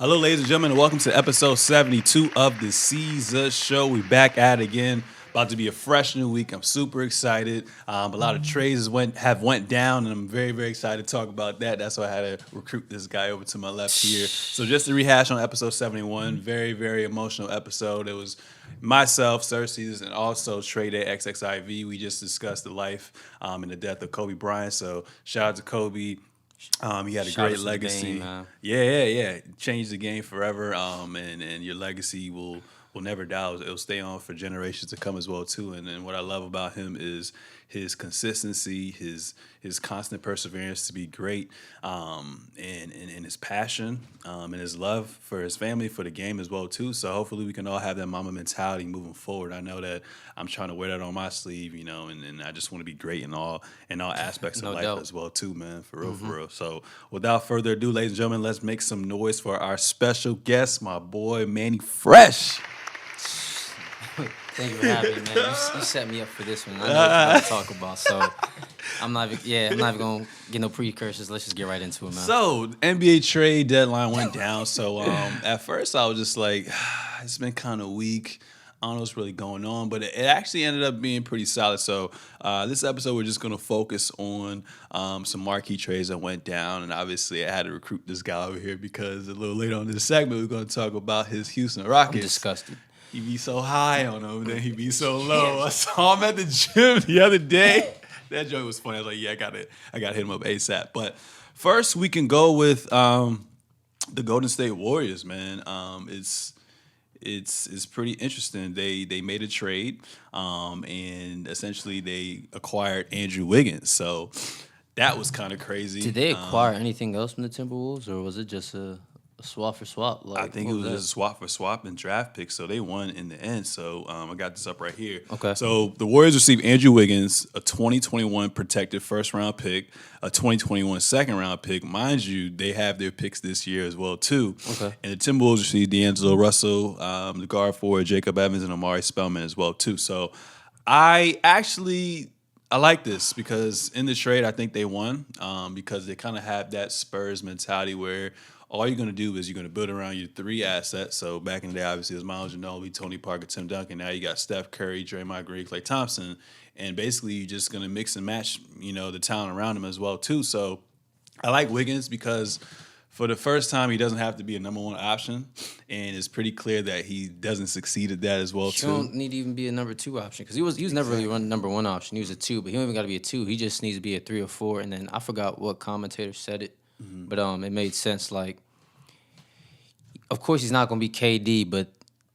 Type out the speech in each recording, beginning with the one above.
Hello, ladies and gentlemen, and welcome to episode 72 of the Seezus Show. We back at it again. About to be a fresh new week. I'm super excited. A lot of trades have went down, and I'm very, very excited to talk about that. That's why I had to recruit this guy over to my left here. So just to rehash on episode 71, very, very emotional episode. It was myself, Seezus, and also Trey Day XXIV. We just discussed the life and the death of Kobe Bryant. So shout out to Kobe. He had a Shout out great to the legacy. game, man. Yeah. Changed the game forever. And your legacy will never die. It'll stay on for generations to come as well too. And what I love about him is his consistency, his constant perseverance to be great, and his passion, and his love for his family, for the game as well too. So hopefully we can all have that Mamba mentality moving forward. I know that I'm trying to wear that on my sleeve, and I just want to be great in all aspects of No life doubt. as well too, man. For real, for real. So without further ado, ladies and gentlemen, let's make some noise for our special guest, my boy Manny Fresh. Thank you for having me, man. You set me up for this one. I know what you're about to talk about, so I'm not even gonna get no precursors. Let's just get right into it, man. So NBA trade deadline went down. So at first I was just like, it's been kind of weak. I don't know what's really going on, but it actually ended up being pretty solid. So this episode we're just gonna focus on some marquee trades that went down, and obviously I had to recruit this guy over here because a little later on in the segment we're gonna talk about his Houston Rockets. I'm disgusted. He be so high on him, then he be so low. I saw him at the gym the other day. That joke was funny. I was like, yeah, I gotta hit him up ASAP. But first, we can go with the Golden State Warriors, man. It's pretty interesting. They made a trade, and essentially they acquired Andrew Wiggins. So that was kind of crazy. Did they acquire anything else from the Timberwolves, or was it just a swap for swap? I think it was just a swap for swap and draft picks, so they won in the end. So I got this up right here. Okay. So the Warriors received Andrew Wiggins, a 2021 protected first-round pick, a 2021 second-round pick. Mind you, they have their picks this year as well, too. Okay. And the Timberwolves received D'Angelo Russell, the guard forward, Jacob Evans, and Amari Spellman as well, too. So I like this because in the trade, I think they won because they kind of have that Spurs mentality where all you're going to do is you're going to build around your three assets. So back in the day, obviously, it was Miles Ginobili, Tony Parker, Tim Duncan. Now you got Steph Curry, Draymond Green, Klay Thompson. And basically, you're just going to mix and match, the talent around them as well, too. So I like Wiggins because for the first time, he doesn't have to be a number one option. And it's pretty clear that he doesn't succeed at that as well, You too. don't need to even be a number two option because he was never really run number one option. He was a two, but he don't even got to be a two. He just needs to be a 3 or 4. And then I forgot what commentator said it, but it made sense. Like, of course, he's not going to be KD, but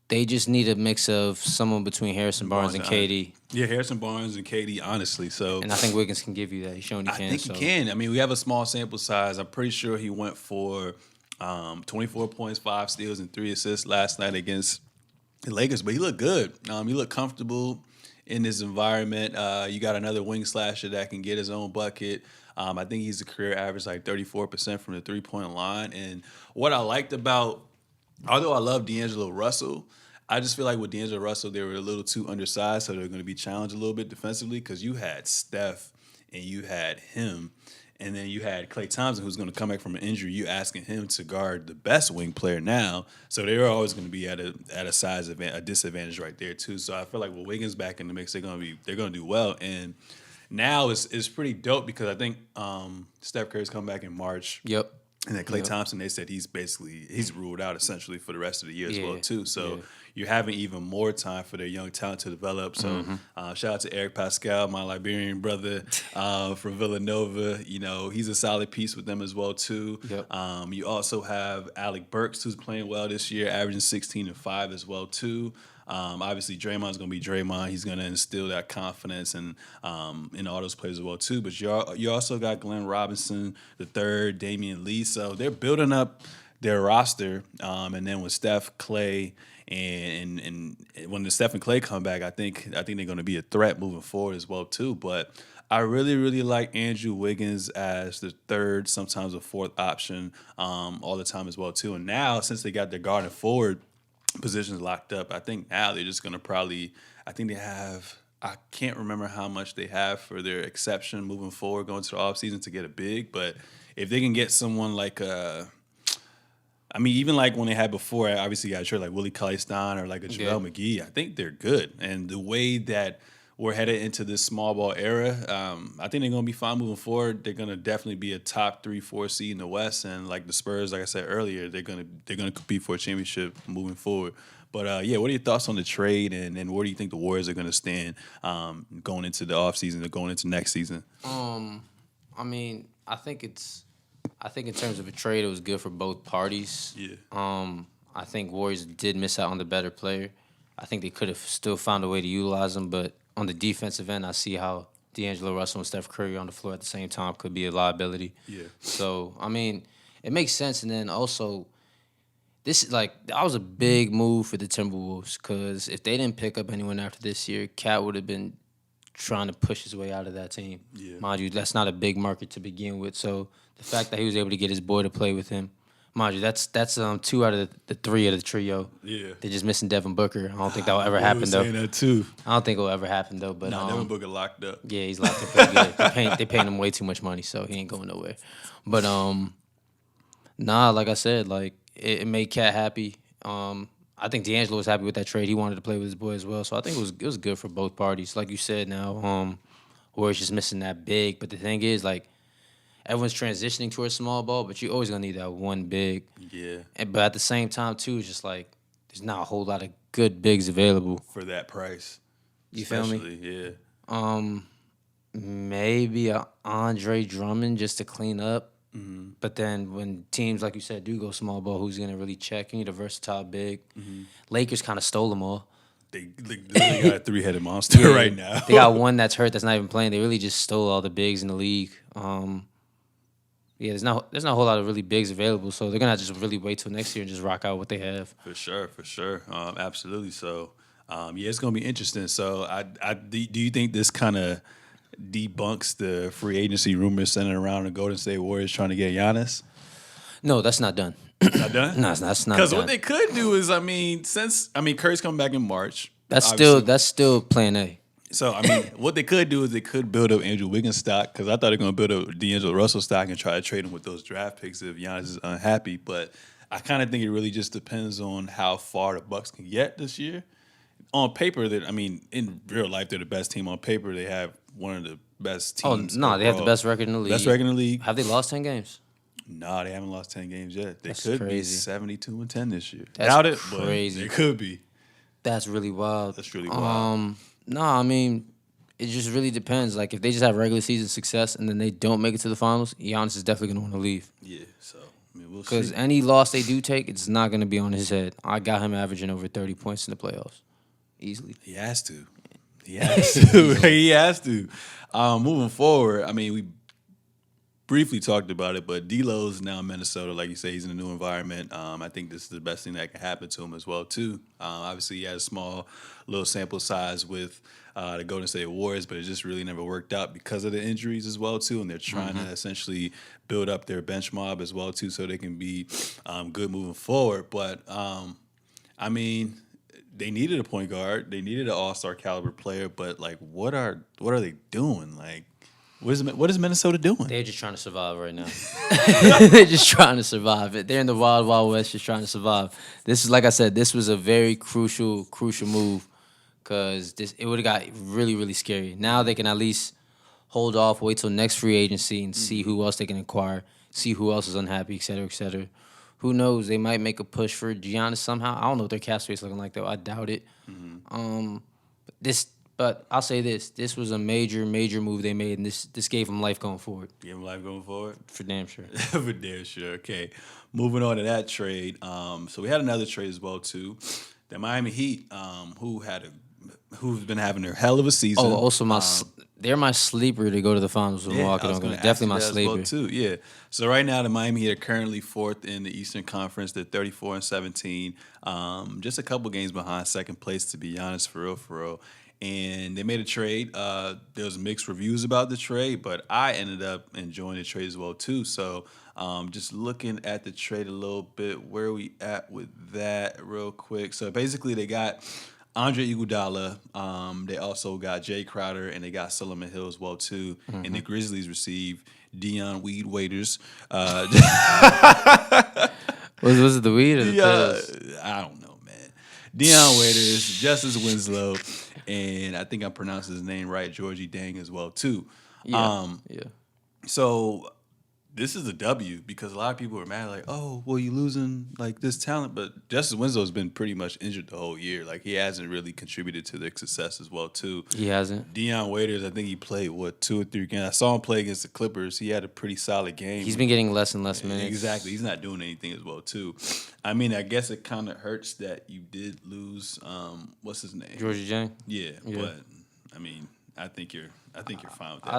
they just need a mix of someone between Harrison Barnes and KD. Yeah, Harrison Barnes and KD, honestly. So, And I think Wiggins can give you that. He's shown he can. I think he can. I mean, we have a small sample size. I'm pretty sure he went for 24 points, 5 steals, and 3 assists last night against the Lakers. But he looked good. He looked comfortable in this environment. You got another wing slasher that can get his own bucket. I think he's a career average like 34% from the three-point line. And what I liked about, although I love D'Angelo Russell, I just feel like with D'Angelo Russell, they were a little too undersized, so they're going to be challenged a little bit defensively because you had Steph and you had him, and then you had Klay Thompson, who's going to come back from an injury. You asking him to guard the best wing player now, so they're always going to be at a size a disadvantage right there too. So I feel like with Wiggins back in the mix, they're going to do well. And now it's pretty dope because I think Steph Curry's coming back in March. Yep. And then Klay Thompson, they said he's ruled out essentially for the rest of the year as well too. So you're having even more time for their young talent to develop. So shout out to Eric Pascal, my Liberian brother from Villanova. He's a solid piece with them as well too. Yep. You also have Alec Burks, who's playing well this year, averaging 16 and 5 as well too. Obviously, Draymond's going to be Draymond. He's going to instill that confidence and in all those players as well, too. But you also got Glenn Robinson, the third, Damian Lee. So they're building up their roster. And then with Steph, Klay, and when the Steph and Klay come back, I think they're going to be a threat moving forward as well, too. But I really, really like Andrew Wiggins as the third, sometimes a fourth option all the time as well, too. And now, since they got their guard and forward positions locked up, I think now they're just going to I can't remember how much they have for their exception moving forward going to the offseason to get a big, but if they can get someone like I mean, even like when they had before, obviously got a trade like Willie Cauley-Stein or like a JaVale McGee. I think they're good, and the way that we're headed into this small ball era, I think they're going to be fine moving forward. They're going to definitely be a top 3-4 seed in the West, and like the Spurs, like I said earlier, they're going to compete for a championship moving forward. But yeah, what are your thoughts on the trade, and where do you think the Warriors are going to stand going into the offseason or going into next season? I mean, I think in terms of a trade, it was good for both parties. Yeah. I think Warriors did miss out on the better player. I think they could have still found a way to utilize him, but on the defensive end, I see how D'Angelo Russell and Steph Curry on the floor at the same time could be a liability. Yeah. So, I mean, it makes sense. And then also, that was a big move for the Timberwolves because if they didn't pick up anyone after this year, Cat would have been trying to push his way out of that team. Yeah. Mind you, that's not a big market to begin with. So the fact that he was able to get his boy to play with him, mind you, that's 2 out of the 3 of the trio. Yeah. They're just missing Devin Booker. I don't think that will ever happen though. Saying that too. I don't think it will ever happen though. But Devin Booker locked up. yeah, he's locked up pretty good. They paying him way too much money, so he ain't going nowhere. But like I said, like it made Cat happy. I think D'Angelo was happy with that trade. He wanted to play with his boy as well, so I think it was good for both parties. Like you said, now Warriors just missing that big. But the thing is, like everyone's transitioning towards small ball, but you always gonna need that one big. Yeah. But at the same time, too, it's just like there's not a whole lot of good bigs available For that price. You feel me? Especially, yeah. Maybe a Andre Drummond just to clean up. Mm-hmm. But then when teams, like you said, do go small ball, who's going to really check? You need a versatile big. Mm-hmm. Lakers kind of stole them all. They got a 3-headed monster right now. They got one that's hurt that's not even playing. They really just stole all the bigs in the league. There's not a whole lot of really bigs available, so they're going to just really wait till next year and just rock out what they have. For sure. Absolutely. So, it's going to be interesting. So, do you think this kind of debunks the free agency rumors centered around the Golden State Warriors trying to get Giannis? No, that's not done. Not done? No, that's not done. Because what they could do is, Curry's coming back in March. That's still plan A. So, what they could do is they could build up Andrew Wiggins stock because I thought they're going to build up D'Angelo Russell stock and try to trade him with those draft picks if Giannis is unhappy. But I kind of think it really just depends on how far the Bucks can get this year. On paper, in real life, they're the best team. On paper, they have one of the best teams. Oh, no, they have the best record in the league. Best record in the league. Have they lost 10 games? No, they haven't lost 10 games yet. They That's could crazy. be 72-10 this year. That's Doubt it, crazy. But they could be. That's really wild. That's really wild. No, it just really depends. Like, if they just have regular season success and then they don't make it to the finals, Giannis is definitely going to want to leave. Yeah, so, we'll see. Because any loss they do take, it's not going to be on his head. I got him averaging over 30 points in the playoffs. Easily. He has to. He has to. Moving forward, we briefly talked about it, but D'Lo's now in Minnesota. Like you say, he's in a new environment. I think this is the best thing that can happen to him as well, too. Obviously, he had a small little sample size with the Golden State Warriors, but it just really never worked out because of the injuries as well, too. And they're trying to essentially build up their bench mob as well, too, so they can be good moving forward. But, they needed a point guard. They needed an all-star caliber player, but like, what are they doing? Like, what is Minnesota doing? They're just trying to survive right now. They're just trying to survive. They're in the wild, wild west, just trying to survive. This is, like I said, this was a very crucial move because it would have got really, really scary. Now they can at least hold off, wait till next free agency, and see who else they can acquire, see who else is unhappy, et cetera, et cetera. Who knows? They might make a push for Giannis somehow. I don't know what their cap space looking like though. I doubt it. But I'll say this: this was a major, major move they made, and this gave them life going forward. Gave them life going forward For damn sure. For damn sure. Okay, moving on to that trade. So we had another trade as well too. The Miami Heat, who's been having a hell of a season. Oh, also they're my sleeper to go to the finals with Milwaukee. Definitely my sleeper well too. Yeah. So right now the Miami Heat are currently 4th in the Eastern Conference. They're 34-17. Just a couple games behind second place, to be honest, for real. And they made a trade. There was mixed reviews about the trade, but I ended up enjoying the trade as well too. So just looking at the trade a little bit, where are we at with that real quick? So basically they got Andre Iguodala. They also got Jay Crowder, and they got Solomon Hill as well too. And the Grizzlies received Dion Weed Waiters. Was it the weed or the pills? I don't know, man. Deion Waiters, Justice Winslow, and I think I pronounced his name right, Georgie Dang as well too. Yeah, yeah. So this is a W because a lot of people are mad, like, oh, well, you losing like this talent, but Justice Winslow's been pretty much injured the whole year. Like he hasn't really contributed to their success as well too. He hasn't. Deion Waiters, I think he played 2 or 3 games. I saw him play against the Clippers. He had a pretty solid game. He's been getting less and less minutes. Exactly. He's not doing anything as well too. I mean, I guess it kind of hurts that you did lose. What's his name? Georgie Jang. Yeah, but I mean, I think you're fine with that.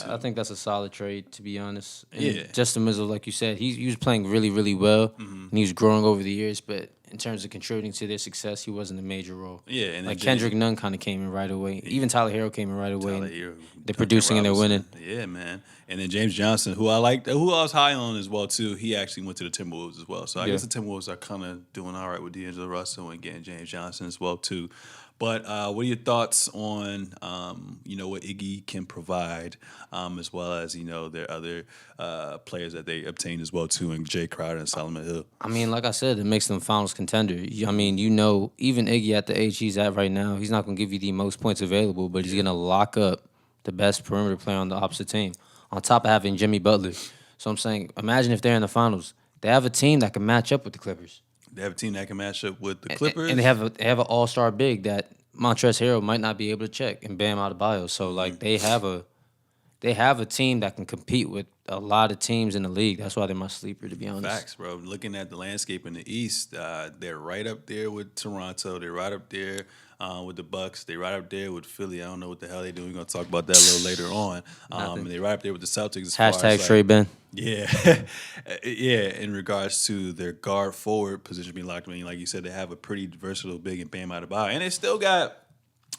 I think that's a solid trade, to be honest. And Yeah. Justin Winslow, like you said, he was playing really, really well, and he was growing over the years. But in terms of contributing to their success, he wasn't a major role. Yeah, and like Kendrick Nunn kind of came in right away. Even Tyler Hero came in right away. Tyler and Hero, they're producing and they're winning. Yeah, man. And then James Johnson, who I was high on as well too. He actually went to the Timberwolves as well. So I guess the Timberwolves are kind of doing all right with D'Angelo Russell and getting James Johnson as well too. But what are your thoughts on what Iggy can provide, as well as their other players that they obtained as well too, and Jay Crowder and Solomon Hill? I mean, like I said, it makes them finals contender. I mean, even Iggy at the age he's at right now, he's not going to give you the most points available, but he's going to lock up the best perimeter player on the opposite team, on top of having Jimmy Butler. So I'm saying, imagine if they're in the finals. They have a team that can match up with the Clippers. They have a team that can match up with the Clippers, and they have an all-star big that Montrezl Harrell might not be able to check, and Bam Adebayo. So like they have a team that can compete with a lot of teams in the league. That's why they're my sleeper, to be honest. Facts, bro. Looking at the landscape in the East, they're right up there with Toronto. They're right up there with the Bucks. They're right up there with Philly. I don't know what the hell they're doing. We're gonna talk about that a little later on. And they're right up there with the Celtics. Hashtag Trey Ben. Yeah, yeah. In regards to their guard forward position being locked, I mean, like you said, they have a pretty versatile big and Bam Adebayo, and they still got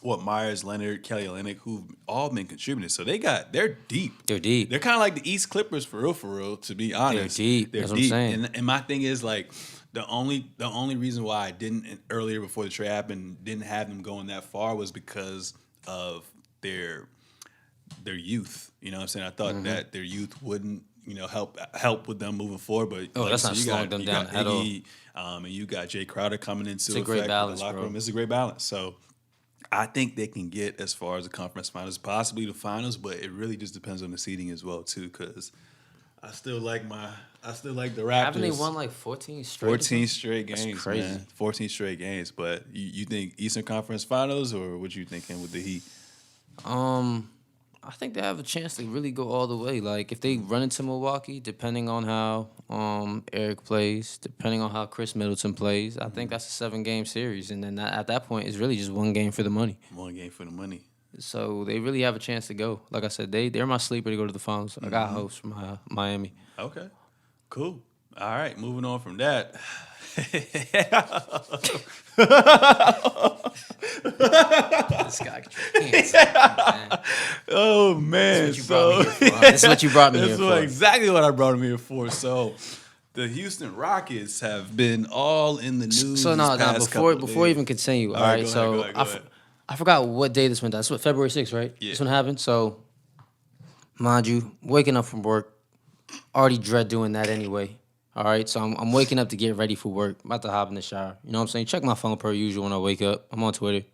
Myers Leonard, Kelly Olynyk, who've all been contributing. So they're deep. They're deep. They're kind of like the East Clippers for real. To be honest, they're deep. That's what I'm saying. And my thing is like the only reason why I didn't earlier before the trade happened didn't have them going that far was because of their youth. You know what I'm saying? I thought that their youth wouldn't help with them moving forward. But that's not slowing them down at all. And you got Jay Crowder coming into it's a great balance, the locker bro. room. It's a great balance. So I think they can get as far as the conference finals, possibly the finals, but it really just depends on the seeding as well too. Because I still like the Raptors. Haven't they won like 14 straight? 14 straight games, That's crazy. man. 14 straight games. But you think Eastern Conference Finals, or what you thinking with the Heat? I think they have a chance to really go all the way. Like if they run into Milwaukee, depending on how Eric plays, depending on how Chris Middleton plays, I think that's a 7-game series. And then at that point, it's really just one game for the money. One game for the money. So they really have a chance to go. Like I said, they're my sleeper to go to the finals. I got hopes from Miami. Okay, cool. All right, moving on from that. This guy can't. Oh man! This is what you brought me here for. Exactly what I brought him here for. So, the Houston Rockets have been all in the news. So before we even continue, all right. Go ahead. I forgot what day this went down. That's what February 6th, right? Yeah. This one happened. So, mind you, waking up from work, already dread doing that anyway. All right, so I'm waking up to get ready for work. I'm about to hop in the shower. You know what I'm saying? Check my phone per usual when I wake up. I'm on Twitter.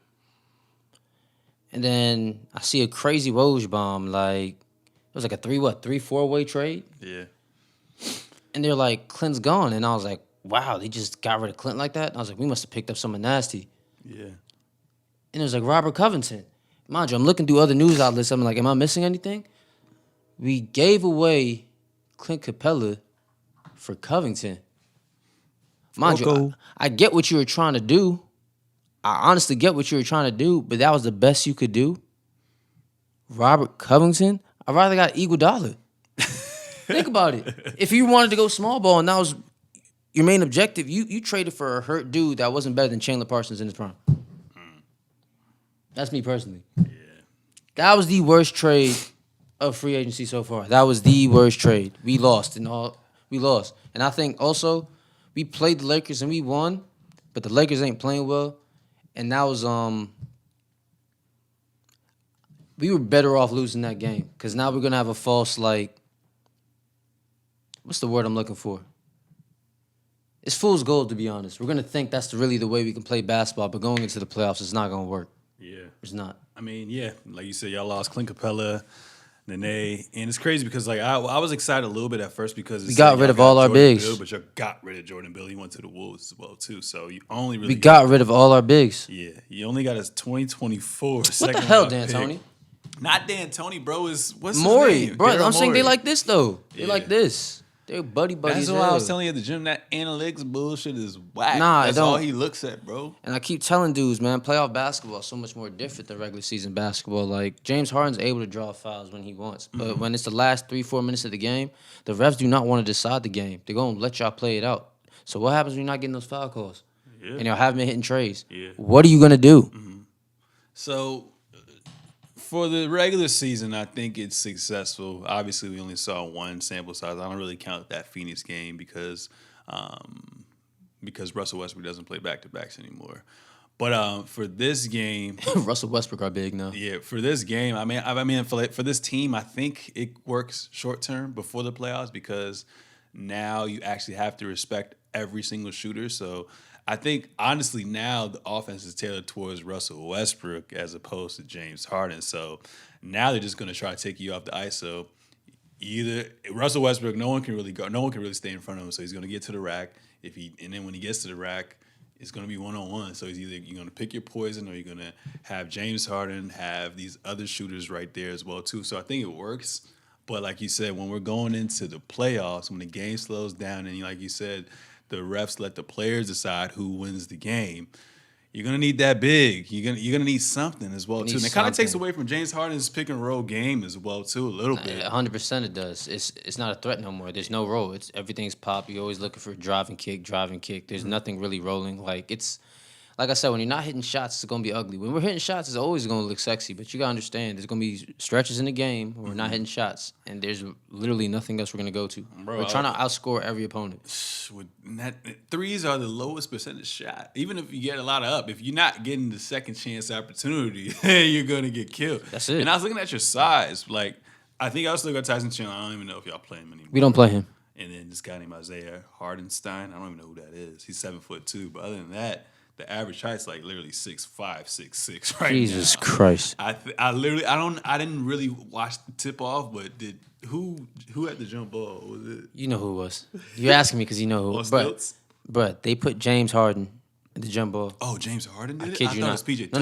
And then I see a crazy Woj bomb. Like, it was like a 3-4-way trade? Yeah. And they're like, Clint's gone. And I was like, wow, they just got rid of Clint like that? And I was like, we must have picked up someone nasty. Yeah. And it was like Robert Covington. Mind you, I'm looking through other news outlets. I'm like, am I missing anything? We gave away Clint Capella for Covington. Mind you, I get what you were trying to do. I honestly get what you were trying to do, but that was the best you could do. Robert Covington? I'd rather got Iguodala. Think about it. If you wanted to go small ball and that was your main objective, you traded for a hurt dude that wasn't better than Chandler Parsons in his prime. That's me personally. Yeah. That was the worst trade of free agency so far. That was the worst trade. We lost. And I think also we played the Lakers and we won, but the Lakers ain't playing well. And that was we were better off losing that game because now we're gonna have a false what's the word I'm looking for? It's fool's gold, to be honest. We're gonna think that's really the way we can play basketball, but going into the playoffs, it's not gonna work. Yeah. It's not. I mean, yeah, like you said, y'all lost Clint Capella, Nene, and it's crazy because like I was excited a little bit at first because We got rid of all our Jordan bigs. Bill, but you got rid of Jordan Bill. He went to the Wolves as well too. So you only really We got rid of all our bigs. Yeah, you only got his 2024 What second the hell, round Dan pick. Tony? Not Dan Tony, bro. Is what's Maury, his name? bro. Daryl I'm saying they Morey. like this though. They Yeah. like this. They're buddy buddies. That's why I was telling you at the gym that analytics bullshit is whack. Nah, That's I don't. all he looks at, bro. And I keep telling dudes, man, playoff basketball is so much more different than regular season basketball. Like, James Harden's able to draw fouls when he wants. But when it's the last 3-4 minutes of the game, the refs do not want to decide the game. They're going to let y'all play it out. So what happens when you're not getting those foul calls? Yeah. And y'all haven't been hitting trays. Yeah. What are you going to do? So for the regular season, I think it's successful. Obviously, we only saw one sample size. I don't really count that Phoenix game because Russell Westbrook doesn't play back-to-backs anymore. But for this game, Russell Westbrook are big now. yeah, for this game, I mean, for this team, I think it works short term before the playoffs because now you actually have to respect every single shooter. So I think honestly now the offense is tailored towards Russell Westbrook as opposed to James Harden. So now they're just going to try to take you off the ISO. Either Russell Westbrook, no one can really stay in front of him. So he's going to get to the rack. And then when he gets to the rack, it's going to be one-on-one. So it's either you're going to pick your poison or you're going to have James Harden have these other shooters right there as well too. So I think it works. But like you said, when we're going into the playoffs, when the game slows down and like you said, the refs let the players decide who wins the game, you're gonna need that big. You're gonna need something as well too. And it kind of takes away from James Harden's pick and roll game as well too a little bit. 100% it does. It's not a threat no more. There's no roll. It's everything's pop. You're always looking for drive and kick. There's nothing really rolling. Like I said, when you're not hitting shots, it's going to be ugly. When we're hitting shots, it's always going to look sexy. But you got to understand, there's going to be stretches in the game where we're not hitting shots, and there's literally nothing else we're going to go to. Bro, we're trying to outscore every opponent. Threes are the lowest percentage shot. Even if you get a lot of up, if you're not getting the second chance opportunity, you're going to get killed. That's it. And I was looking at your size. Like, I think I was looking at Tyson Chandler. I don't even know if y'all play him anymore. We don't play him. And then this guy named Isaiah Hardenstein. I don't even know who that is. He's 7'2", but other than that, the average height's like literally 6'5", 6'6" right Jesus now. Christ. I didn't really watch the tip off, but who had the jump ball? Was it? You know who it was. You're asking me because you know who. But they put James Harden in the jump ball. Oh, James Harden did I it? kid I you thought not. it was PJ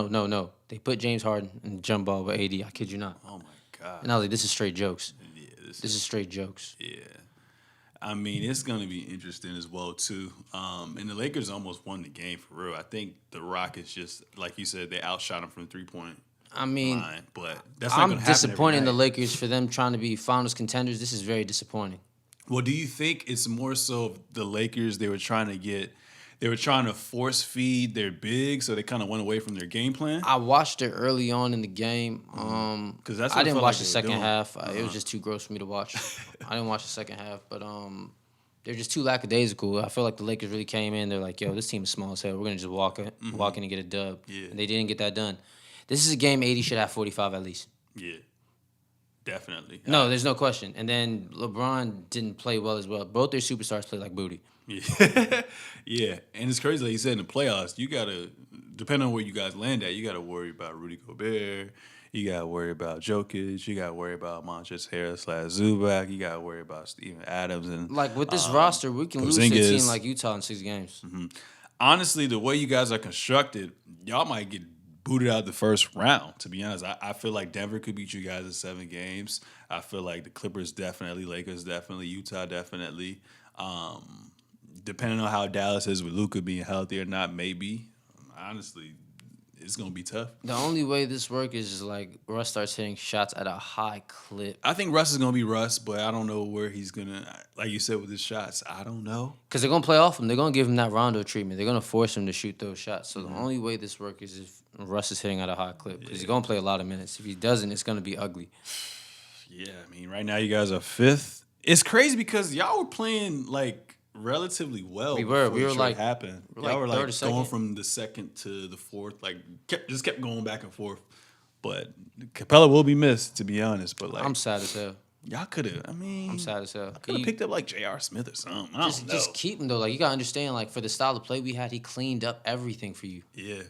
No. Tucker. They put James Harden in the jump ball with AD. I kid you not. Oh my God. And I was like, this is straight jokes. Yeah, This is straight jokes. Yeah. I mean, it's going to be interesting as well, too. And the Lakers almost won the game for real. I think the Rockets just, like you said, they outshot them from the three-point line. But that's not I'm going to happen disappointed in the every night. Lakers for them trying to be finals contenders. This is very disappointing. Well, do you think it's more so the Lakers, they were trying to force feed their big, so they kind of went away from their game plan? I watched it early on in the game. Because that's what I it didn't felt watch like the they were second doing. half. It was just too gross for me to watch. I didn't watch the second half, but they're just too lackadaisical. I feel like the Lakers really came in. They're like, yo, this team is small as hell. We're gonna just walk in and get a dub. Yeah. And they didn't get that done. This is a game 80 should have 45 at least. Yeah, definitely. No, there's no question. And then LeBron didn't play well as well. Both their superstars played like booty. Yeah. Yeah. And it's crazy, like you said, in the playoffs, you got to, depending on where you guys land at, you got to worry about Rudy Gobert. You got to worry about Jokic. You got to worry about Montrezl Harrell/Zubac. You got to worry about Steven Adams. And Like, with this roster, we can lose to a team Porzingis. like Utah in 6 games. honestly, the way you guys are constructed, y'all might get booted out the first round, to be honest. I feel like Denver could beat you guys in 7 games. I feel like the Clippers definitely, Lakers definitely, Utah definitely. Depending on how Dallas is with Luka being healthy or not, maybe. Honestly, it's going to be tough. The only way this works is just like Russ starts hitting shots at a high clip. I think Russ is going to be Russ, but I don't know where he's going to, like you said with his shots, I don't know. Because they're going to play off him. They're going to give him that Rondo treatment. They're going to force him to shoot those shots. So the only way this works is if Russ is hitting at a high clip. Because he's going to play a lot of minutes. If he doesn't, it's going to be ugly. Yeah, I mean, right now you guys are 5th. It's crazy because y'all were playing, like, relatively well. We were Detroit like- happened. we Y'all were were like like third or going second. from the 2nd to the 4th, like kept going back and forth. But Capella will be missed, to be honest. But like, I'm sad as hell. Y'all could have. I mean, I'm sad as hell. I could have picked up like J.R. Smith or something. I don't know. Just keep him though. Like you gotta understand, like for the style of play we had, he cleaned up everything for you. Yeah.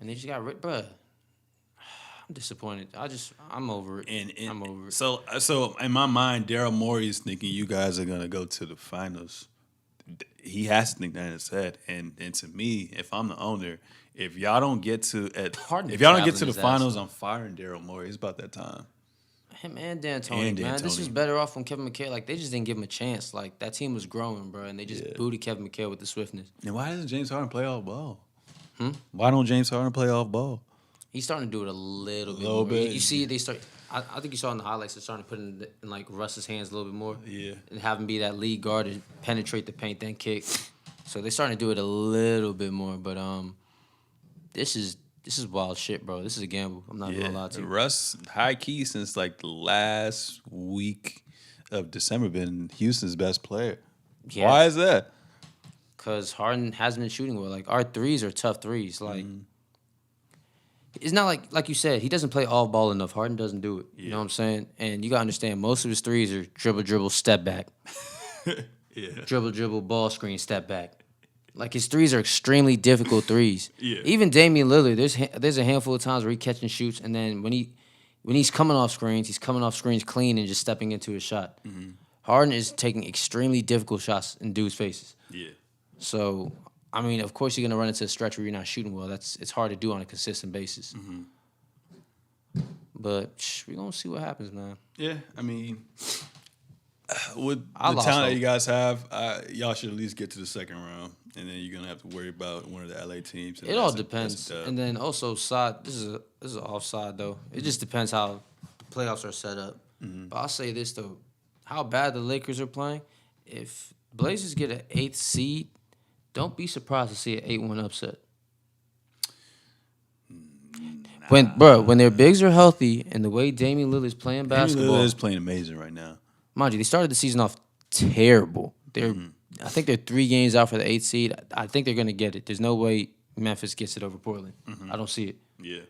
And they just got rid, bruh. I'm disappointed. I'm over it. And I'm over it. So in my mind, Daryl Morey is thinking you guys are gonna go to the finals. He has to think that in his head. And to me, if I'm the owner, if y'all don't get to the finals, I'm firing Daryl Morey. It's about that time. Him and D'Antoni, man. This was better off when Kevin McHale. Like they just didn't give him a chance. Like that team was growing, bro, and they just booted Kevin McHale with the swiftness. And why doesn't James Harden play off ball? Why don't James Harden play off ball? He's starting to do it a little bit more. You see, they start. I think you saw in the highlights. They're starting to put it in like Russ's hands a little bit more. Yeah. And have him be that lead guard and penetrate the paint, then kick. So they're starting to do it a little bit more. But this is wild shit, bro. This is a gamble. I'm not gonna lie to you. Russ, high key since like the last week of December, been Houston's best player. Yeah. Why is that? Because Harden hasn't been shooting well. Like our threes are tough threes. Like it's not like you said, he doesn't play off ball enough. Harden doesn't do it. You know what I'm saying? And you gotta understand, most of his threes are dribble, step back. Dribble, ball screen, step back. Like his threes are extremely difficult threes. Even Damian Lillard, there's a handful of times where he catch and shoots, and then when he's coming off screens clean and just stepping into his shot. Harden is taking extremely difficult shots in dudes' faces. So I mean, of course you're gonna run into a stretch where you're not shooting well. It's hard to do on a consistent basis. But we're gonna see what happens, man. Yeah, I mean, with the talent that you guys have, y'all should at least get to the second round, and then you're gonna have to worry about one of the LA teams. It all depends, and then also side. This is offside though. It just depends how the playoffs are set up. But I'll say this though, how bad the Lakers are playing. If Blazers get an 8th seed, don't be surprised to see an 8-1 upset. When their bigs are healthy and the way Damian Lillard's playing basketball, Damian Lillard is playing amazing right now. Mind you, they started the season off terrible. I think they're 3 games out for the 8th seed. I think they're gonna get it. There's no way Memphis gets it over Portland. I don't see it. Yeah.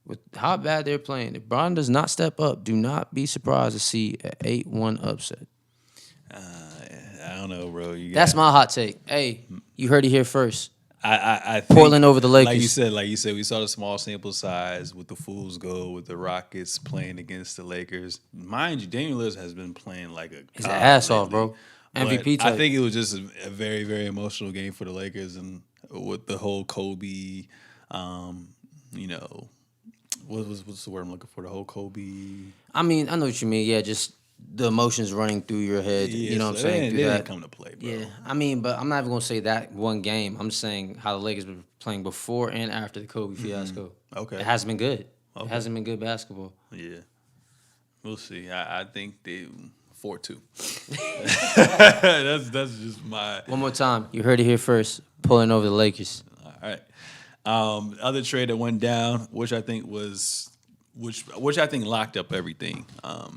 With how bad they're playing, if Bron does not step up, do not be surprised to see an 8-1 upset. I don't know, bro. That's my hot take. Hey, you heard it here first. I think, Portland over the Lakers. Like you said, we saw the small sample size with the Fool's Gold, with the Rockets playing against the Lakers. Mind you, Damian Lillard has been playing like his ass off, bro. MVP type. I think it was just a very, very emotional game for the Lakers, and with the whole Kobe, what's the word I'm looking for? The whole Kobe. I mean, I know what you mean. Yeah, just the emotions running through your head. Yeah, you know what I'm saying? They didn't come to play, bro. Yeah, I mean, but I'm not even gonna say that one game. I'm just saying how the Lakers were playing before and after the Kobe fiasco. Okay, it hasn't been good. Okay. It hasn't been good basketball. Yeah, we'll see. I think they 4-2. that's just my. One more time, you heard it here first. Pulling over the Lakers. All right. Other trade that went down, which I think locked up everything.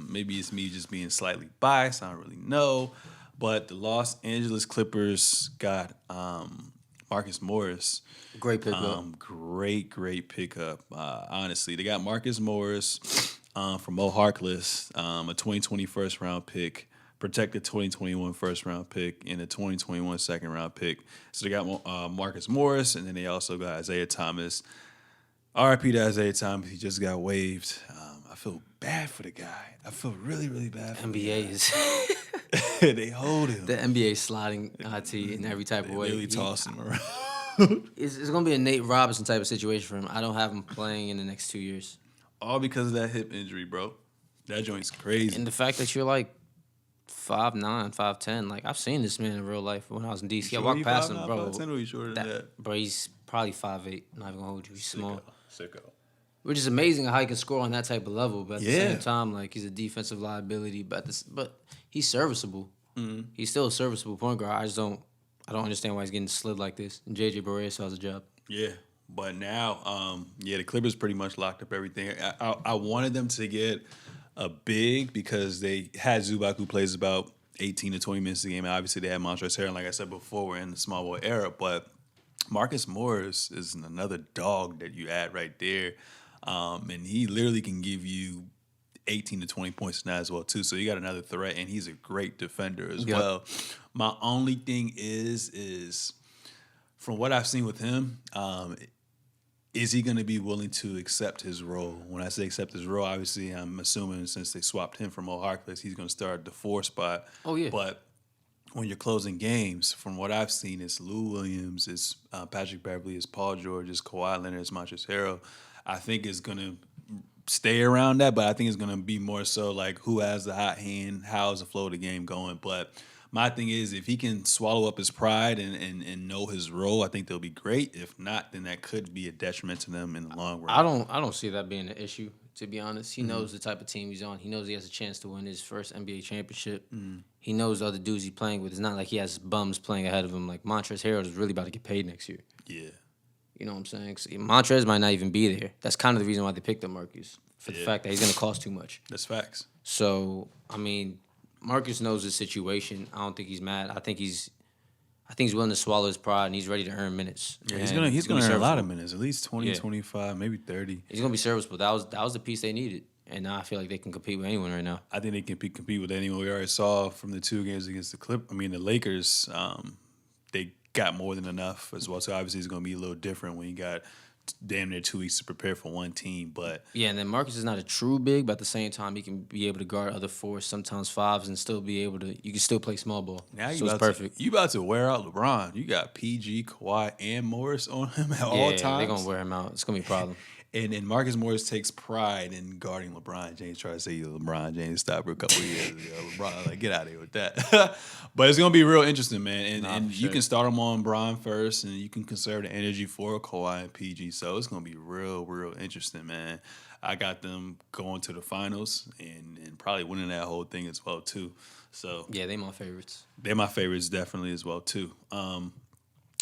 Maybe it's me just being slightly biased. I don't really know. But the Los Angeles Clippers got Marcus Morris. Great pickup. Great pickup. Honestly, they got Marcus Morris from Mo Harkless, a 2020 first round pick, protected 2021 first round pick, and a 2021 second round pick. So they got Marcus Morris, and then they also got Isaiah Thomas. RIP to Isaiah Thomas. He just got waived. I feel bad for the guy. I feel really, really bad for NBA is they hold him. The NBA sliding IT in every type of way. Really toss him around. It's going to be a Nate Robinson type of situation for him. I don't have him playing in the next 2 years. All because of that hip injury, bro. That joint's crazy. And the fact that you're like 5'9", 5'10". Like, I've seen this man in real life when I was in D.C. I walked past him, bro. 5'10", or you shorter than that? Bro, he's probably 5'8". I'm not even going to hold you. He's small. Sicko. Which is amazing how he can score on that type of level. But at the same time, like, he's a defensive liability. But he's serviceable. Mm-hmm. He's still a serviceable point guard. I don't understand why he's getting slid like this. And J.J. Barea still has a job. Yeah. But now, the Clippers pretty much locked up everything. I wanted them to get a big because they had Zubac, who plays about 18 to 20 minutes a game. Obviously, they had Montrezl Harrell. Like I said before, we're in the small ball era. But Marcus Morris is another dog that you add right there. And he literally can give you 18 to 20 points now as well too. So you got another threat, and he's a great defender as Yep. well. My only thing is from what I've seen with him, is he going to be willing to accept his role? When I say accept his role, obviously I'm assuming since they swapped him from Mo Harkless, he's going to start the 4 spot. Oh, yeah. But when you're closing games, from what I've seen, it's Lou Williams, it's Patrick Beverly, it's Paul George, it's Kawhi Leonard, it's Montrezl Harrell. I think it's going to stay around that, but I think it's going to be more so like who has the hot hand, how's the flow of the game going. But my thing is, if he can swallow up his pride and know his role, I think they'll be great. If not, then that could be a detriment to them in the long run. I don't see that being an issue, to be honest. He knows the type of team he's on. He knows he has a chance to win his first NBA championship. He knows the other dudes he's playing with. It's not like he has bums playing ahead of him. Like Montrezl Harrell is really about to get paid next year. Yeah. You know what I'm saying? So Montrez might not even be there. That's kind of the reason why they picked up Marcus, for the fact that he's going to cost too much. That's facts. So, I mean, Marcus knows his situation. I don't think he's mad. I think he's willing to swallow his pride, and he's ready to earn minutes. Yeah, And he's gonna earn a lot of serviceable. minutes, at least 20, Yeah. 25, maybe 30. He's gonna be serviceable. That was the piece they needed, and now I feel like they can compete with anyone right now. I think they can compete with anyone. We already saw from the 2 games against the Lakers, they got more than enough as well. So obviously it's going to be a little different when you got damn near 2 weeks to prepare for one team. But Yeah, and then Marcus is not a true big, but at the same time, he can be able to guard other 4s, sometimes 5s, and still be able to. You can still play small ball. now So it's perfect. You about to wear out LeBron. You got PG, Kawhi, and Morris on him at all times. They're gonna wear him out. It's gonna be a problem. And Marcus Morris takes pride in guarding LeBron James. Try to say you're LeBron James stopper a couple of years ago. LeBron, like, get out of here with that. But it's going to be real interesting, man. And for you sure. can start him on Bron first, and you can conserve the energy for Kawhi and PG. So it's going to be real, real interesting, man. I got them going to the finals and probably winning that whole thing as well, too. So Yeah, they my favorites. they're my favorites definitely as well, too.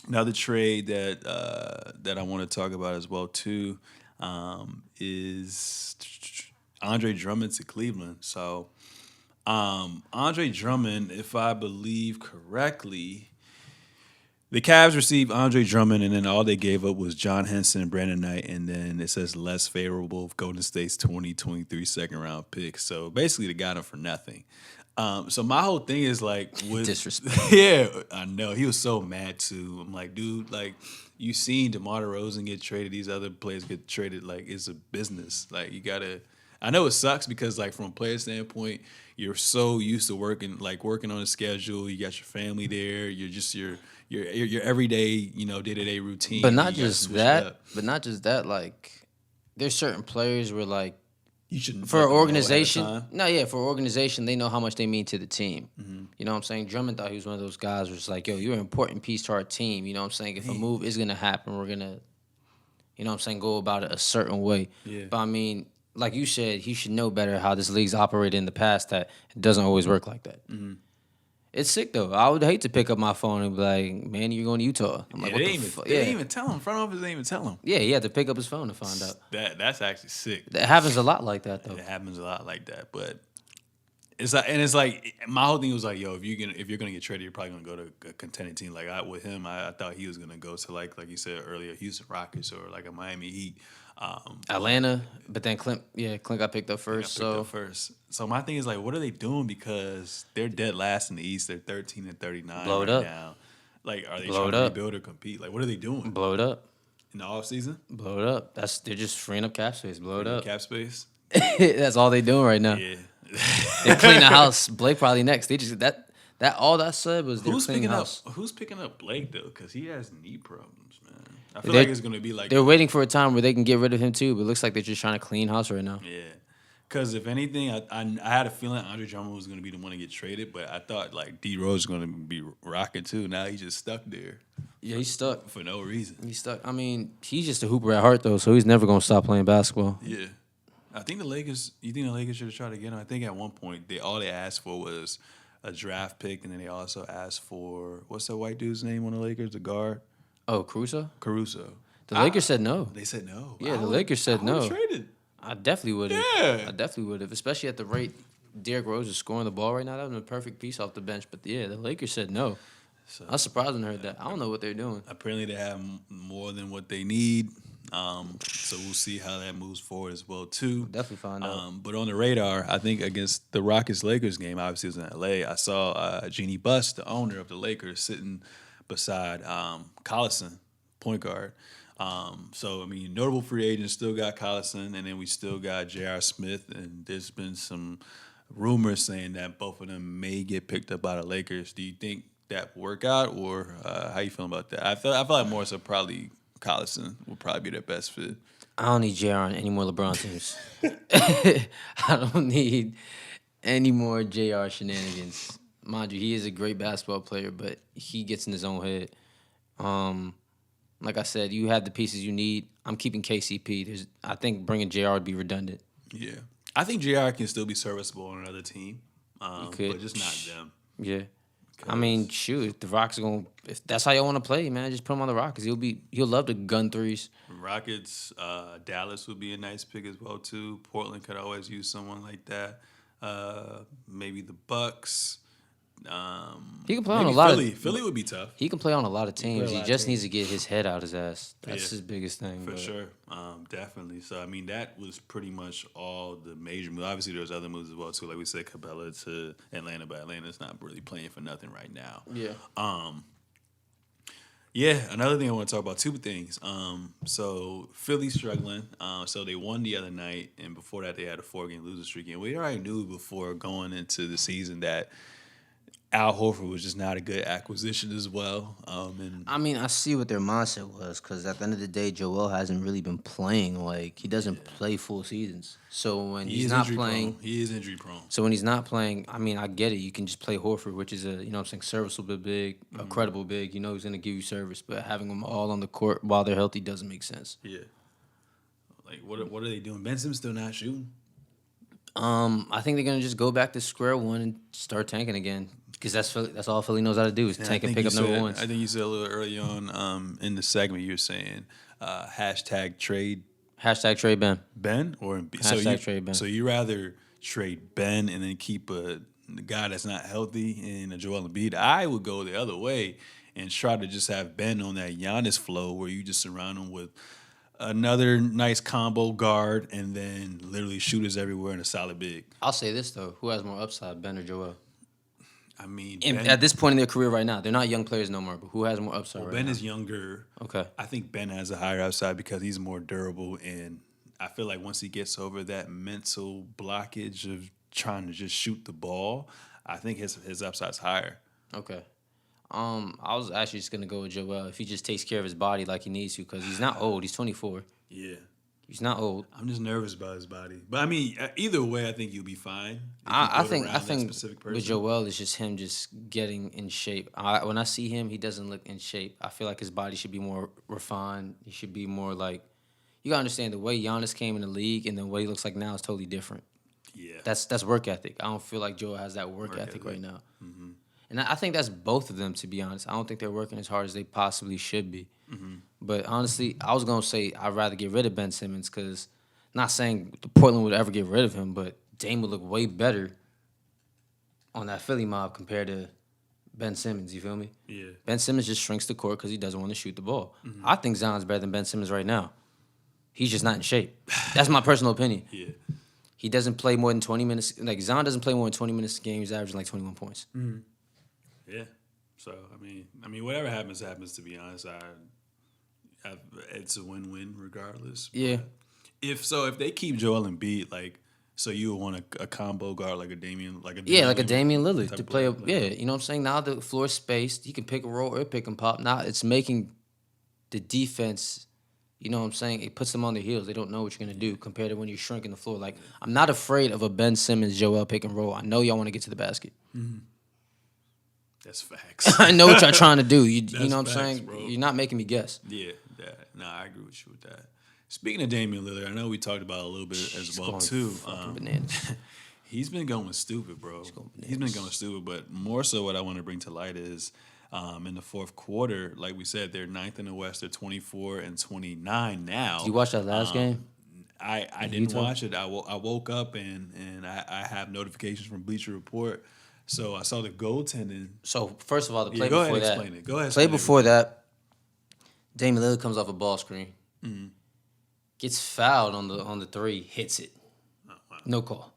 Another trade that I want to talk about as well, too, is Andre Drummond to Cleveland. So Andre Drummond, if I believe correctly, the Cavs received Andre Drummond, and then all they gave up was John Henson and Brandon Knight, and then it says less favorable of Golden State's 2023 second-round pick. So basically they got him for nothing. So my whole thing is like, Disrespect. Yeah, I know. He was so mad too. I'm like, dude, like, you seen DeMar DeRozan get traded, these other players get traded. Like, it's a business. Like, you gotta. I know it sucks because, like, from a player standpoint, you're so used to working on a schedule. You got your family there. You're just your everyday, day-to-day routine. But not You gotta just switch it that. up. Like, there's certain players where, like, You shouldn't for an let them know ahead of organization, time. for an organization, they know how much they mean to the team. You know what I'm saying? Drummond thought he was one of those guys who's like, yo, you're an important piece to our team. You know what I'm saying? If a move is gonna happen, we're gonna, you know what I'm saying, go about it a certain way. Yeah. But I mean, like you said, he should know better how this league's operated in the past, that it doesn't always work like that. It's sick though. I would hate to pick up my phone and be like, "Man, you're going to Utah." I'm like, Yeah, "What they the didn't fuck?" even, they didn't even tell him. Front office didn't even tell him. Yeah, he had to pick up his phone to find out. That's actually sick. That happens a lot like that though. It happens a lot like that, but it's like my whole thing was like, yo, if you're gonna get traded, you're probably gonna go to a contending team. Like with him, I thought he was gonna go to like you said earlier, Houston Rockets or like a Miami Heat. Atlanta, but then Clint got picked up first. So my thing is like, what are they doing? Because they're dead last in the East. They're 13 and 39 Blow it right up. now. Like, are they Blow trying it to up. rebuild or compete? Like, what are they doing Blow it up. in the offseason? Blow it up. They're just freeing up cap space. Blow it up. Cap space. That's all they doing right now. Yeah. They clean the house. Blake probably next. They just that all that said was they're Who's cleaning picking the up? house. Who's picking up Blake though? Because he has knee problems, man. I feel They're- like it's gonna be like They're waiting for a time where they can get rid of him too, but it looks like they're just trying to clean house right now. yeah. Because if anything, I had a feeling Andre Drummond was gonna be the one to get traded, but I thought like D Rose was gonna be rocking too. Now he's just stuck there Yeah, he's stuck. for no reason. He's stuck. I mean, he's just a hooper at heart though, so he's never gonna stop playing basketball. Yeah. I think the Lakers. You think the Lakers should have tried to get him? I think at one point all they asked for was a draft pick, and then they also asked for what's that white dude's name on the Lakers? The guard, Oh, Caruso? Caruso. The Lakers said no. They said no. Yeah, the would- Lakers said I would've no. Traded. I definitely would have. Yeah. I definitely would have, especially at the rate Derrick Rose is scoring the ball right now. That would have been a perfect piece off the bench. But yeah, the Lakers said no. So I was surprised when I heard that. I don't know what they're doing. apparently they have more than what they need. So we'll see how that moves forward as well too. Definitely find out. But on the radar, I think against the Rockets Lakers game, obviously it was in LA. I saw Jeannie Buss, the owner of the Lakers, sitting beside Collison, point guard. So I mean, notable free agents still got Collison, and then we still got J.R. Smith, and there's been some rumors saying that both of them may get picked up by the Lakers. Do you think that will work out, or how you feeling about that? I feel like more so probably Collison will probably be their best fit. I don't need JR on any more LeBron teams. I don't need any more JR shenanigans. Mind you, he is a great basketball player, but he gets in his own head. Like I said, you have the pieces you need. I'm keeping KCP. I think bringing JR would be redundant. Yeah, I think JR can still be serviceable on another team, but just not them. Yeah. I mean, shoot, if the Rockets are going, if that's how y'all want to play, man, just put him on the Rockets. He'll love to gun threes. Rockets, Dallas would be a nice pick as well too. Portland could always use someone like that. Maybe the Bucks. He can play on a maybe lot Philly. of. Philly would be tough He can play on a lot of teams. play a He lot just of needs to get his head out his ass. That's Yeah. his biggest thing. for but- sure. Definitely. So I mean, that was pretty much all the major moves. Obviously, there's other moves as well too. Like we said, Cabela to Atlanta, but Atlanta's not really playing for nothing right now. Yeah. Yeah, another thing I want to talk about, two things. So Philly's struggling. So they won the other night, and before that they had a 4-game losing streak. And we already knew before going into the season that Al Horford was just not a good acquisition as well. And I mean, I see what their mindset was because at the end of the day, Joel hasn't really been playing. Like, he doesn't play full seasons. So when he's not playing, he is injury prone. so when he's not playing, I mean, I get it. You can just play Horford, which is serviceable big, a credible big. You know he's going to give you service, but having them all on the court while they're healthy doesn't make sense. Yeah. Like, what are they doing? Ben Simmons still not shooting. I think they're going to just go back to square one and start tanking again because that's all Philly knows how to do is tank and pick up number ones. I think you said a little early on in the segment you were saying hashtag trade Hashtag trade Ben. Ben or Hashtag trade Ben. So you rather trade Ben and then keep a guy that's not healthy in a Joel Embiid? I would go the other way and try to just have Ben on that Giannis flow where you just surround him with another nice combo guard and then literally shooters everywhere and a solid big. I'll say this though: who has more upside, Ben or Joel? I mean, At this point in their career right now, they're not young players no more. But who has more upside right Ben now? is younger. Okay. I think Ben has a higher upside because he's more durable, and I feel like once he gets over that mental blockage of trying to just shoot the ball, I think his upside's higher. Okay. I was actually just gonna go with Joel if he just takes care of his body like he needs to, because he's not old. He's 24. Yeah. He's not old. I'm just nervous about his body, but I mean, either way, I think you'll be fine. if you I build think around that specific person. with Joel, it's just him just getting in shape. When I see him, he doesn't look in shape. I feel like his body should be more refined. He should be more like, you gotta understand the way Giannis came in the league and the way he looks like now is totally different. Yeah, That's work ethic. I don't feel like Joel has that work ethic right now. Mm-hmm. And I think that's both of them, to be honest. I don't think they're working as hard as they possibly should be. Mm-hmm. But honestly, I was gonna say I'd rather get rid of Ben Simmons because. Not saying Portland would ever get rid of him, but Dame would look way better on that Philly mob compared to Ben Simmons. You feel me? yeah. Ben Simmons just shrinks the court because he doesn't want to shoot the ball. Mm-hmm. I think Zion's better than Ben Simmons right now. He's just not in shape. That's my personal opinion. Yeah. He doesn't play more than 20 minutes. Like, Zion doesn't play more than 20 minutes a game. He's averaging like 21 points. Mm-hmm. Yeah. So I mean, whatever happens. To be honest, it's a win-win regardless. Yeah. If they keep Joel Embiid, so you would want a combo guard like a Damian Damian Lillard type to play. of player. You know what I'm saying? Now the floor is spaced. He can pick and roll or pick and pop. Now it's making the defense. You know what I'm saying? It puts them on their heels. They don't know what you're gonna do compared to when you're shrinking the floor. Like, I'm not afraid of a Ben Simmons, Joel pick and roll. I know y'all want to get to the basket. Mm-hmm. That's facts. I know what y'all trying to do. You know what I'm facts, saying? bro. You're not making me guess. Yeah, I agree with you with that. Speaking of Damian Lillard, I know we talked about it a little bit as well going too. fucking bananas. He's been going stupid, bro. He's been going stupid, but more so what I want to bring to light is in the fourth quarter, like we said, they're 9th in the West. They're 24-29 now. You watched that last game? I didn't watch it. I woke up and I have notifications from Bleacher Report. So I saw the goaltending. So, first of all, the play go before ahead, that. explain it. Go ahead. Play explain it. before that, Damian Lillard comes off a ball screen. Mm-hmm. gets fouled on the three, hits it. Oh, wow. No call.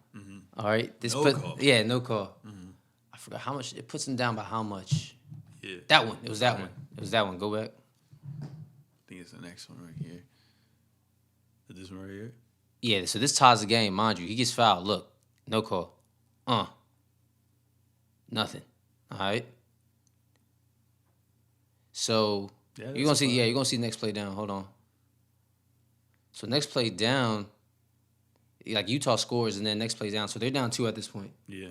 All right. No call. Yeah, no call. I forgot how much. It puts him down by how much? Yeah. That one. It was that one. It was that one. Go back. I think it's the next one right here. Is this one right here? Yeah, so this ties the game, mind you. He gets fouled. Look, no call. Nothing. All right. So Yeah, you're gonna see. fine. Yeah, you're gonna see next play down. Hold on. So next play down, like Utah scores, and then next play down. So they're down 2 at this point. Yeah.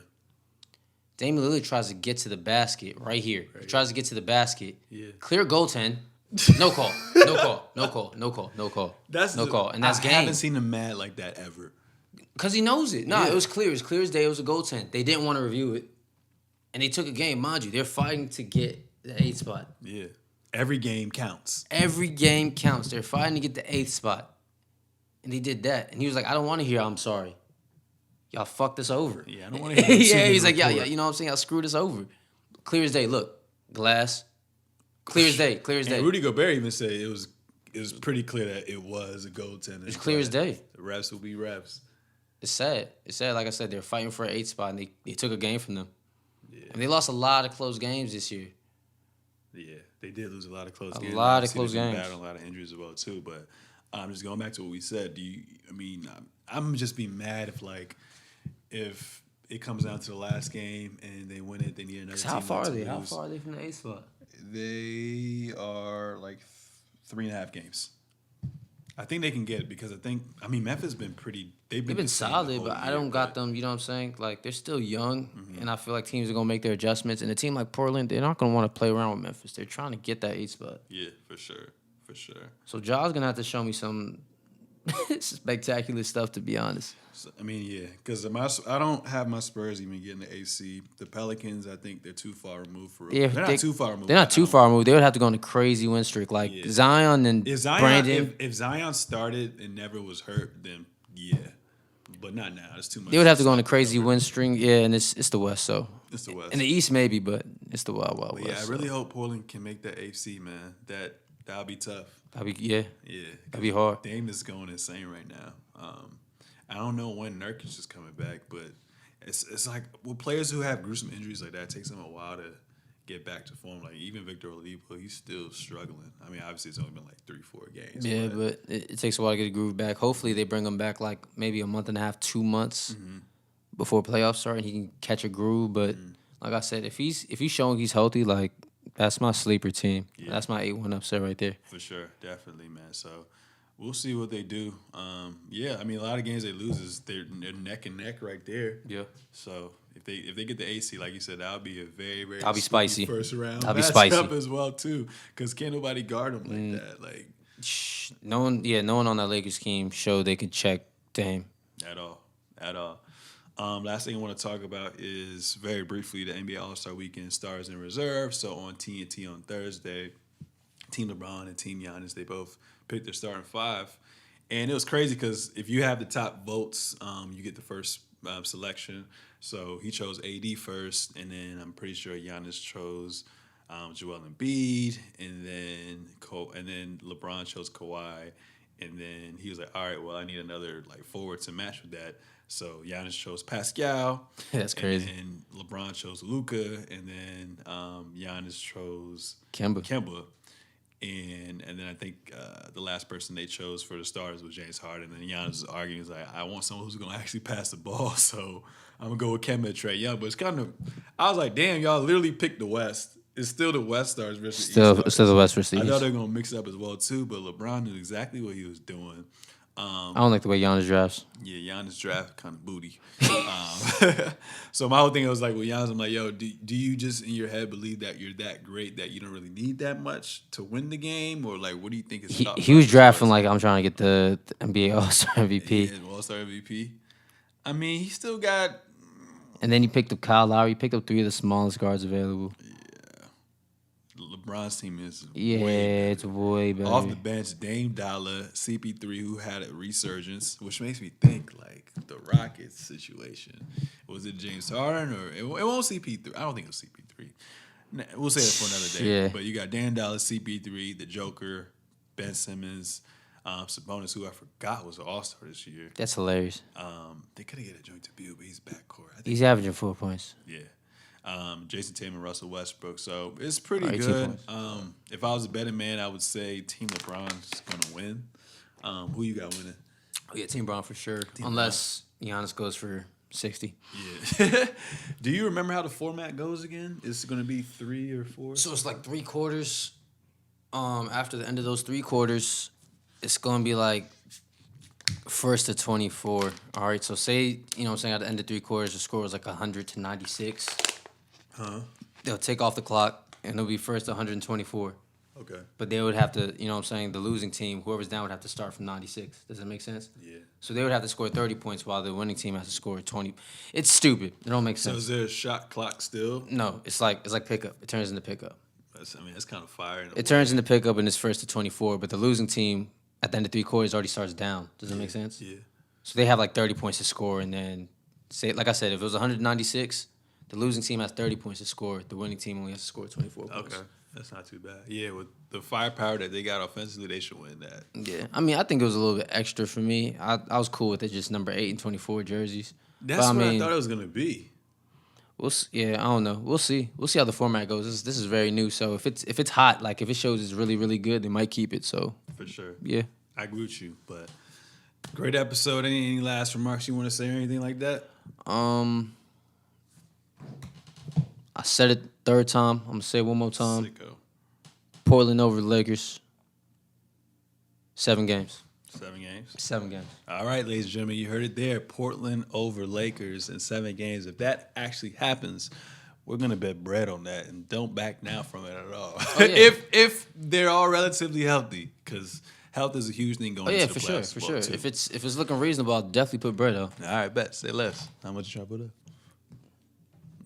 Damian Lillard tries to get to the basket right here. He tries to get to the basket. Yeah. Clear goaltend. No call. No call. No call. No call. No call. No call. And that's I game. haven't seen him mad like that ever. Because he knows it. No, Yeah. it was clear. It was clear as day. It was a goaltend. They didn't want to review it. And they took a game. Mind you, they're fighting to get the 8th spot. Yeah. Every game counts. Every game counts. They're fighting to get the 8th spot. And they did that. And he was like, I don't want to hear I'm sorry. Y'all fucked us over. Yeah, I don't want to hear Yeah, he's like, yeah, you know what I'm saying? Y'all screwed us over. Clear as day. Look, glass. Clear as day. Clear as day. And Rudy Gobert even said it was pretty clear that it was a goaltender. It's clear as day. The refs will be refs. It's sad. It's sad. Like I said, they're fighting for an 8th spot, and they took a game from them. Yeah. And they lost a lot of close games this year. Yeah, they did lose a lot of close games. A lot of Obviously, close they've been games. battling a lot of injuries as well too. But just going back to what we said, I'm just be mad if it comes down to the last game and they win it, they need another team. How far to are they? lose. How far are they from the 8th spot? They are like 3.5 games. I think they can get it because Memphis has been pretty. They've They've been the same the solid, whole but I year, don't got them. You know what I'm saying? Like they're still young, and I feel like teams are gonna make their adjustments. And a team like Portland, they're not gonna want to play around with Memphis. They're trying to get that 8th spot. Yeah, for sure. So Ja's gonna have to show me some spectacular stuff, to be honest. So, yeah, because I don't have my Spurs even getting the AC. The Pelicans, I think they're too far removed for real. Yeah, they're not too far removed. They're not too far removed. They would have to go on a crazy win streak, like Zion and Brandon. If Zion started and never was hurt, then yeah, but not now. It's too much. They would have to go on a crazy win string. Yeah, and it's the West, so it's the West. In the East maybe, but it's the Wild But West. yeah, I really hope Portland can make that AFC, man. That'll be tough. That'd Yeah, that'd be hard. Dame is going insane right now. I don't know when Nurkic is coming back, but it's like with players who have gruesome injuries like that, it takes them a while to get back to form. Like even Victor Oladipo, he's still struggling. Obviously it's only been like 3-4 games. Yeah, but it takes a while to get a groove back. Hopefully they bring him back like maybe a month and a half, 2 months before playoffs start, and he can catch a groove. But like I said, if he's showing he's healthy, like that's my sleeper team. Yeah. That's my 8-1 upset right there. For sure, definitely, man. So we'll see what they do. A lot of games they lose is they're neck and neck right there. Yeah. So if they get the AC, like you said, that'll be a very, very I'll be spicy first round. I'll be spicy as well too, because can't nobody guard them like that. Like no one on that Lakers team showed they could check Dame at all. Last thing I want to talk about is very briefly the NBA All-Star Weekend stars in reserve. So on TNT on Thursday, Team LeBron and Team Giannis, they both picked their starting 5. And it was crazy because if you have the top votes, you get the first selection. So he chose AD first, and then I'm pretty sure Giannis chose Joel Embiid, and then LeBron chose Kawhi, and then he was like, all right, well, I need another forward to match with that. So Giannis chose Pascal. That's crazy. And LeBron chose Luka, and then Giannis chose Kemba. And then I think the last person they chose for the starters was James Harden. And then Giannis was arguing, he's like, I want someone who's going to actually pass the ball, so I'm going to go with Kemba and Trae Young. But it's kind of, I was like, damn, y'all literally picked the West. It's still the West stars versus East stars. Still the West versus East. I thought they were going to mix it up as well, too, but LeBron knew exactly what he was doing. I don't like the way Giannis drafts. Yeah, Giannis draft kind of booty. So my whole thing was like with Giannis, I'm like, yo, do you just in your head believe that you're that great that you don't really need that much to win the game, or what do you think is? He was drafting like I'm trying to get the NBA All-Star MVP. Yeah, All-Star MVP. He still got. And then he picked up Kyle Lowry. He picked up 3 of the smallest guards available. LeBron's team is it's way better. Off the bench, Dame Dollar, CP3, who had a resurgence, which makes me think the Rockets situation. Was it James Harden or it won't CP3? I don't think it was CP3. We'll say it for another day. Yeah. But you got Dan Dollar, CP3, the Joker, Ben Simmons, Sabonis, who I forgot was an All-Star this year. That's hilarious. They could have get a joint debut, but he's backcourt. I think. He's averaging 4 points. Yeah. Jason Tatum and Russell Westbrook. So it's pretty 18 good. points. If I was a betting man, I would say Team LeBron's going to win. Who you got winning? Oh, yeah, Team Brown for sure. Unless Giannis goes for 60. Yeah. Do you remember how the format goes again? Is it going to be 3 or 4? So it's like 3 quarters. After the end of those 3 quarters, it's going to be like first to 24. All right, so say, you know what I'm saying, at the end of 3 quarters, the score was like 100 to 96. They'll take off the clock, and it'll be first to 124. Okay. But they would have to, you know what I'm saying, the losing team, whoever's down would have to start from 96. Does that make sense? Yeah. So they would have to score 30 points while the winning team has to score 20. It's stupid. It don't make So sense. is there a shot clock still? No, it's like pickup. It turns into pickup. That's kind of fire. It turns into pickup and it's first to 24, but the losing team at the end of 3 quarters already starts down. Does that make sense? Yeah. So they have like 30 points to score, and then say, like I said, if it was 196, the losing team has 30 points to score. The winning team only has to score 24 points. Okay. That's not too bad. Yeah, with the firepower that they got offensively, they should win that. Yeah, I mean, I think it was a little bit extra for me. I was cool with it, just number 8 and 24 jerseys. That's what I thought it was gonna be. I don't know. We'll see. We'll see how the format goes. This is very new. So if it's hot, like if it shows it's really really good, they might keep it. So For sure. yeah. I agree with you. But great episode. Any last remarks you want to say or anything like that? I said it third time. I'm gonna say it one more time. Sicko. Portland over the Lakers. 7 games. 7 games. 7 games. All right, ladies and gentlemen, you heard it there. Portland over Lakers in 7 games. If that actually happens, we're gonna bet bread on that, and don't back now from it at all. Oh, yeah. if they're all relatively healthy, because health is a huge thing going into the playoffs. For sure. If it's looking reasonable, I'll definitely put bread on. All right, bet. Say less. How much you try to put up?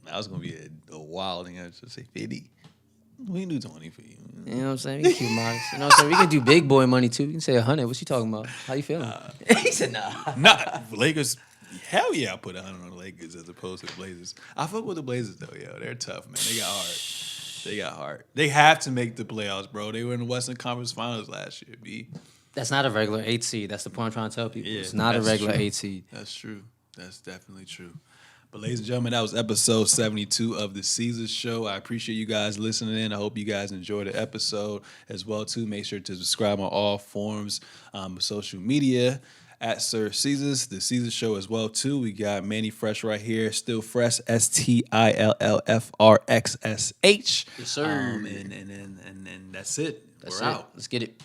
I was gonna be a wild thing. I was just say 50. We can do 20 for you. You know what I'm saying? We can keep modest. You know what I'm saying? We can do big boy money too. We can say 100. What you talking about? How you feeling? He said nah. Not Lakers. Hell yeah, I put 100 on the Lakers as opposed to the Blazers. I fuck with the Blazers though, yo. They're tough, man. They got heart. They have to make the playoffs, bro. They were in the Western Conference Finals last year, B. That's not a regular 8 seed. That's the point I'm trying to tell people. Yeah, it's not a that's regular true. 8 seed. That's true. That's definitely true. But ladies and gentlemen, that was episode 72 of the Seezus Show. I appreciate you guys listening in. I hope you guys enjoyed the episode as well too. Make sure to subscribe on all forms of social media at Sir Seezus, the Seezus Show as well too. We got Manny Fresh right here, still fresh, STILLFRXSH. Yes, sir. And that's it. That's We're it. out. Let's get it.